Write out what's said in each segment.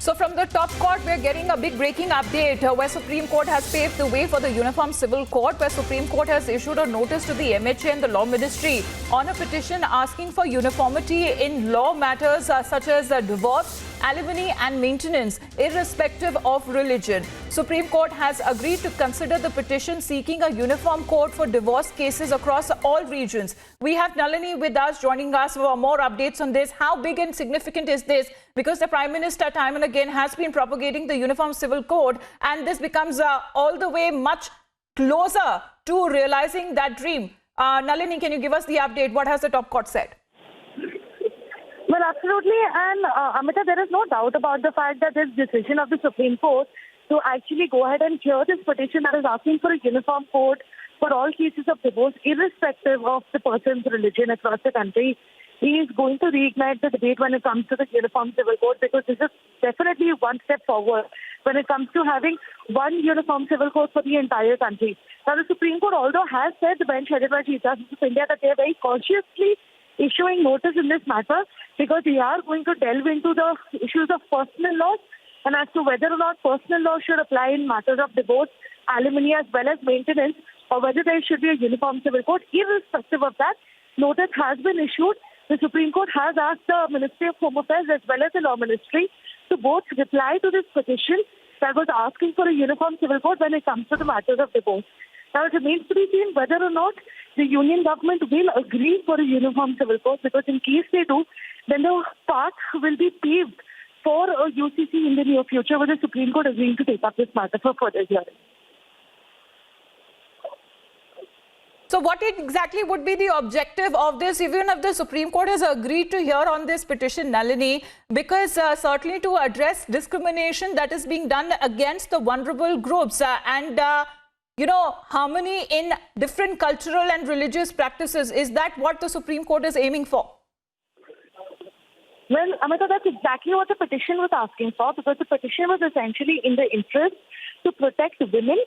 So from the top court, we're getting a big breaking update where Supreme Court has paved the way for the Uniform Civil Court, where Supreme Court has issued a notice to the MHA and the Law Ministry on a petition asking for uniformity in law matters such as divorce, alimony and maintenance, irrespective of religion. Supreme Court has agreed to consider the petition seeking a uniform code for divorce cases across all regions. We have Nalini with us, joining us for more updates on this. How big and significant is this? Because the Prime Minister time and again has been propagating the Uniform Civil Code, and this becomes all the way much closer to realizing that dream. Nalini, can you give us the update? What has the top court said? Well, absolutely. And Amita, there is no doubt about the fact that this decision of the Supreme Court to actually go ahead and hear this petition that is asking for a uniform code for all cases of divorce, irrespective of the person's religion across the country, is going to reignite the debate when it comes to the Uniform Civil Code, because this is definitely one step forward when it comes to having one Uniform Civil Code for the entire country. Now, the Supreme Court, although has said, the bench headed by Chief Justice of India, that they are very cautiously issuing notice in this matter, because we are going to delve into the issues of personal laws and as to whether or not personal law should apply in matters of divorce, alimony as well as maintenance, or whether there should be a uniform civil code. Irrespective of that, notice has been issued. The Supreme Court has asked the Ministry of Home Affairs as well as the Law Ministry to both reply to this petition that was asking for a uniform civil code when it comes to the matters of divorce. Now, it remains to be seen whether or not the union government will agree for a uniform civil code, because in case they do, then the path will be paved for a UCC in the near future, with the Supreme Court agreeing to take up this matter for further hearing. So what exactly would be the objective of this, even if the Supreme Court has agreed to hear on this petition, Nalini? Because certainly to address discrimination that is being done against the vulnerable groups harmony in different cultural and religious practices. Is that what the Supreme Court is aiming for? Well, Amita, that's exactly what the petition was asking for, because the petition was essentially in the interest to protect women,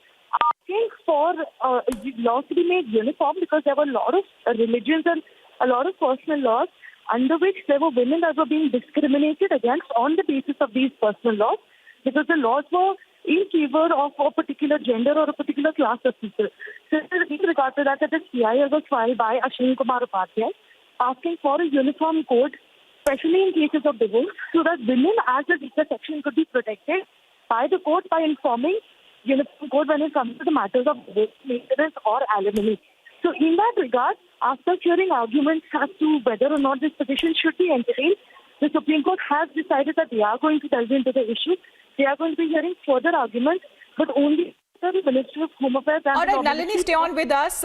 asking for laws to be made uniform, because there were a lot of religions and a lot of personal laws under which there were women that were being discriminated against on the basis of these personal laws, because the laws were in favor of a particular gender or a particular class of people. So in regard to that, this PIL was filed by Ashwini Kumar Upadhyay, asking for a uniform code, especially in cases of divorce, so that women as a weaker section could be protected by the court by informing uniform code when it comes to the matters of divorce, maintenance or alimony. So in that regard, after hearing arguments as to whether or not this petition should be entertained, the Supreme Court has decided that they are going to delve into the issue. They are going to be hearing further arguments, but only after the Ministry of Home Affairs and all right, Nalini, stay on with us.